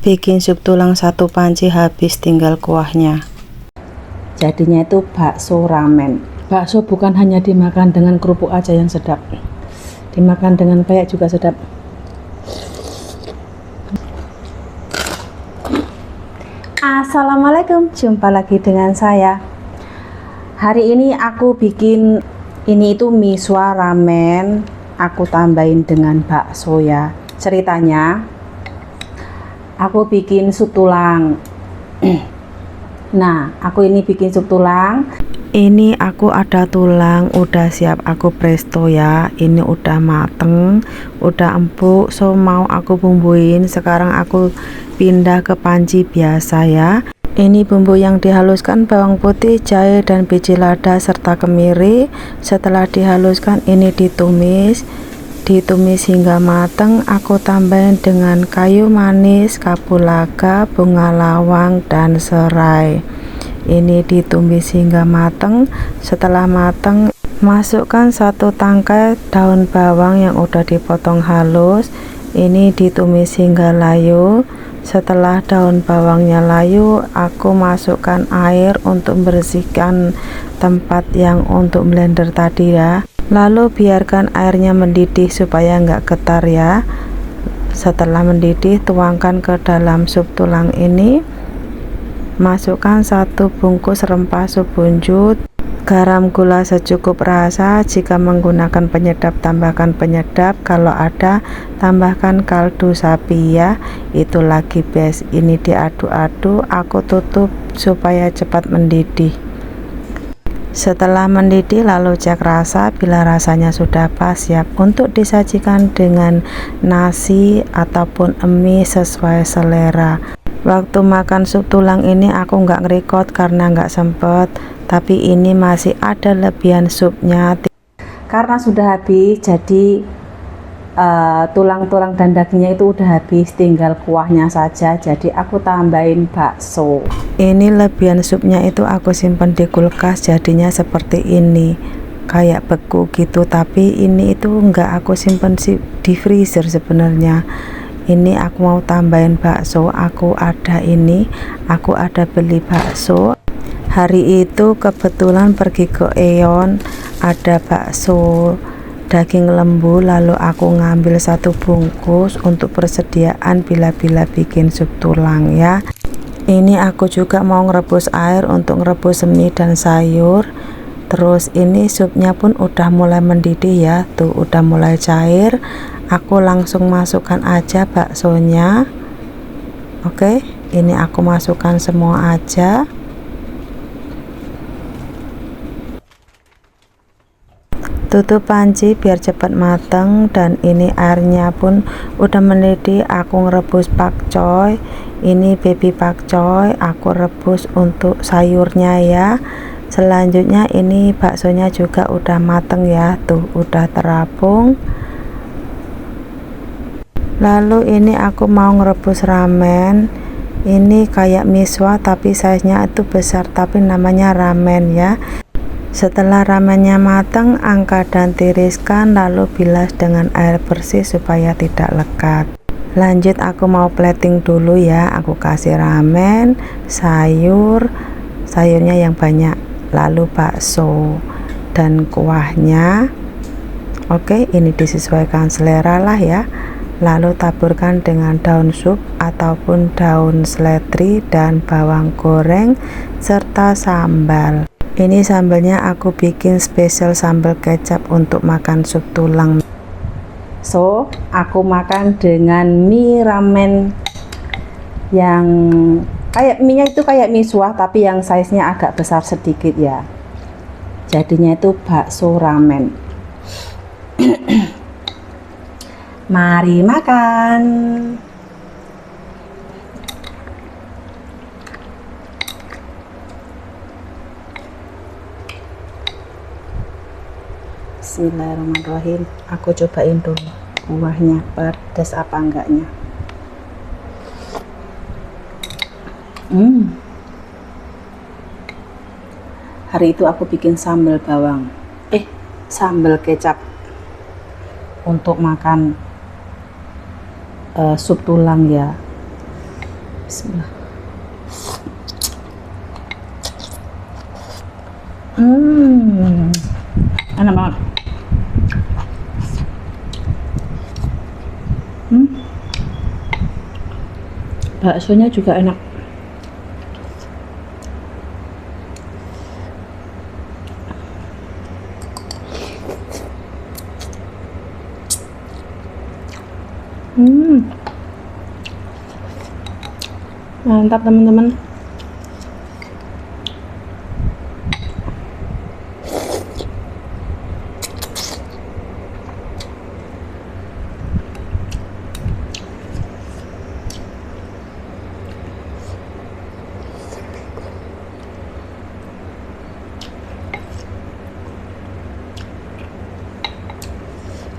Bikin sup tulang satu panci habis, tinggal kuahnya. Jadinya itu bakso ramen. Bakso bukan hanya dimakan dengan kerupuk aja yang sedap, dimakan dengan peyek juga sedap. Assalamualaikum, jumpa lagi dengan saya. Hari ini aku bikin ini itu miswa ramen, aku tambahin dengan bakso ya. Ceritanya aku bikin sup tulang. Nah, aku ini bikin sup tulang. Ini aku ada tulang, udah siap aku presto ya. Ini udah mateng, udah empuk. So mau aku bumbuin. Sekarang aku pindah ke panci biasa ya. Ini bumbu yang dihaluskan bawang putih, jahe dan biji lada serta kemiri. Setelah dihaluskan ini ditumis hingga matang. Aku tambahin dengan kayu manis, kapulaga, bunga lawang dan serai. Ini ditumis hingga matang. Setelah matang, masukkan satu tangkai daun bawang yang udah dipotong halus. Ini ditumis hingga layu. Setelah daun bawangnya layu, aku masukkan air untuk membersihkan tempat yang untuk blender tadi ya. Lalu biarkan airnya mendidih supaya nggak getar ya. Setelah mendidih, tuangkan ke dalam sup tulang ini. Masukkan satu bungkus rempah sup buncit, garam, gula secukup rasa. Jika menggunakan penyedap, tambahkan penyedap. Kalau ada, tambahkan kaldu sapi ya. Itu lagi best. Ini diaduk-aduk, aku tutup supaya cepat mendidih. Setelah mendidih lalu cek rasa. Bila rasanya sudah pas, siap untuk disajikan dengan nasi ataupun mie sesuai selera. Waktu makan sup tulang ini aku nggak ngerekod karena nggak sempet, tapi ini masih ada lebihan supnya karena sudah habis. Jadi tulang-tulang dan dagingnya itu udah habis, tinggal kuahnya saja. Jadi aku tambahin bakso. Ini lebihan supnya itu aku simpan di kulkas, jadinya seperti ini, kayak beku gitu. Tapi ini itu enggak aku simpan di freezer sebenarnya. Ini aku mau tambahin bakso. Aku ada beli bakso. Hari itu kebetulan pergi ke Aeon, ada bakso daging lembu, lalu aku ngambil satu bungkus untuk persediaan bila-bila bikin sup tulang ya. Ini aku juga mau ngerebus air untuk ngerebus mie dan sayur. Terus ini supnya pun udah mulai mendidih ya, tuh udah mulai cair. Aku langsung masukkan aja baksonya. Oke, ini aku masukkan semua aja. Tutup panci biar cepat mateng. Dan ini airnya pun udah mendidih. Aku ngerebus pakcoy. Ini baby pakcoy, aku rebus untuk sayurnya ya. Selanjutnya ini baksonya juga udah mateng ya, tuh udah terapung. Lalu ini aku mau ngerebus ramen. Ini kayak miswa tapi size-nya itu besar, tapi namanya ramen ya. Setelah ramennya matang, angkat dan tiriskan, lalu bilas dengan air bersih supaya tidak lekat. Lanjut aku mau plating dulu ya. Aku kasih ramen, sayurnya yang banyak, lalu bakso dan kuahnya. Oke, ini disesuaikan selera lah ya. Lalu taburkan dengan daun sup ataupun daun seledri dan bawang goreng serta sambal. Ini sambalnya aku bikin spesial sambal kecap untuk makan sup tulang. So, aku makan dengan mie ramen yang kayak mie nya itu kayak miswa tapi yang size nya agak besar sedikit ya. Jadinya itu bakso ramen. Mari makan. Bismillahirrahmanirrahim. Aku cobain dulu kuahnya pedas apa enggaknya. Hari itu aku bikin sambal bawang, sambal kecap untuk makan sup tulang ya. Bismillah. Enak banget. Baksonya juga enak. Mantap teman-teman.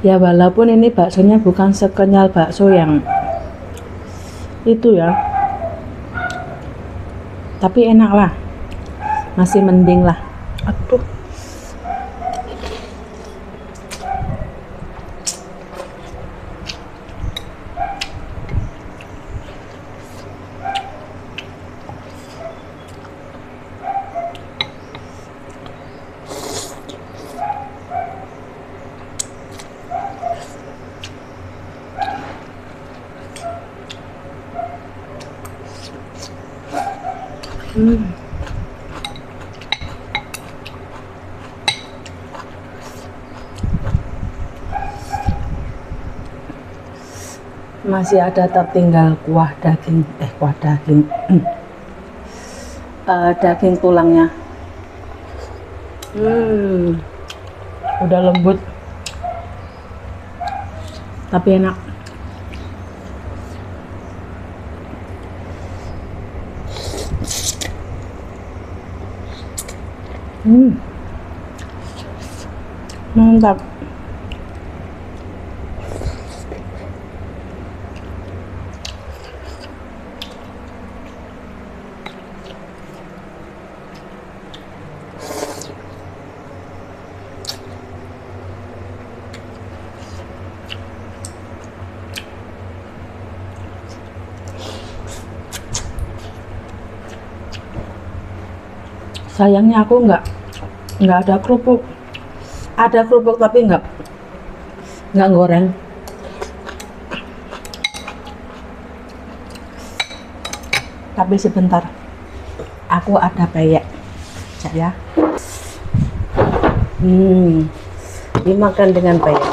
Ya walaupun ini baksonya bukan sekenyal bakso yang itu ya, tapi enak lah, masih mending lah. Aduh. Masih ada tertinggal daging tulangnya. Udah lembut tapi enak. Mantap. Sayangnya aku nggak ada kerupuk. Ada kerupuk tapi nggak goreng. Tapi sebentar, aku ada peyek, cak ya. Dimakan dengan peyek.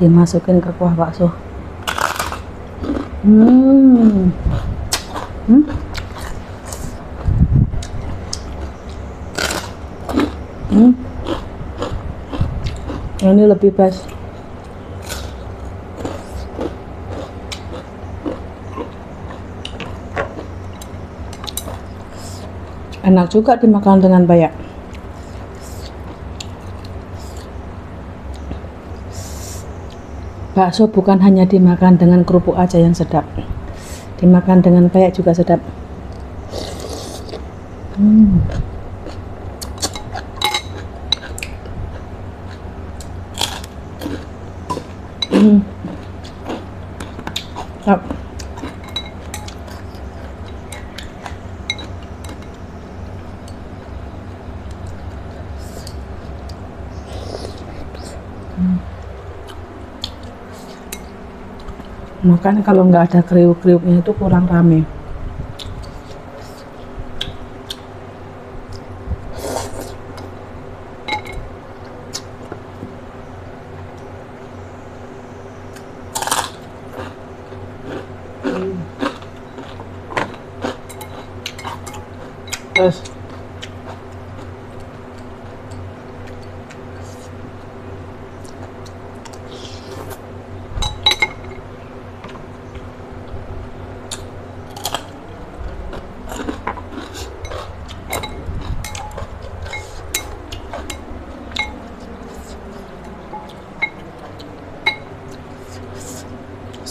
Dimasukin ke kuah bakso. Ini lebih best. Enak juga dimakan dengan peyek. Bakso bukan hanya dimakan dengan kerupuk aja yang sedap, dimakan dengan peyek juga sedap. Makanya kalau nggak ada kriuk-kriuknya itu kurang rame. Terus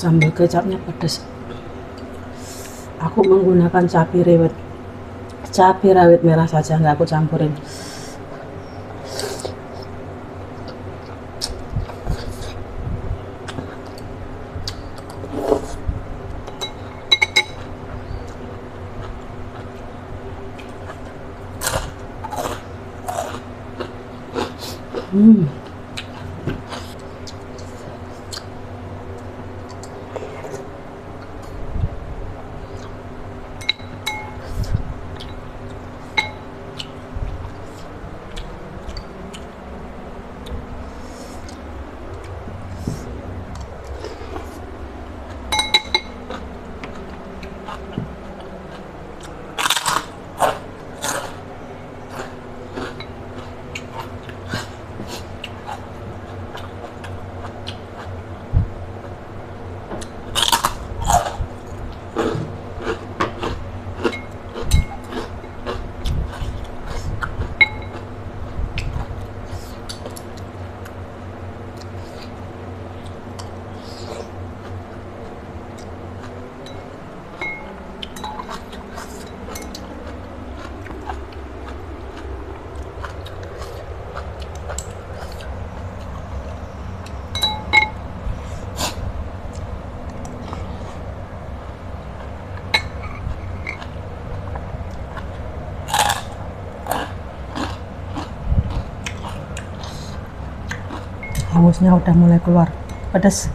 sambal kecapnya pedas. Aku menggunakan cabai rawit. Cabai rawit merah saja, nggak aku campurin. Hangusnya udah mulai keluar, pedas.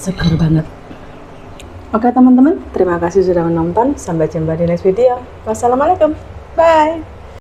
Segar banget. Oke teman-teman, terima kasih sudah menonton. Sampai jumpa di next video. Wassalamualaikum. Bye.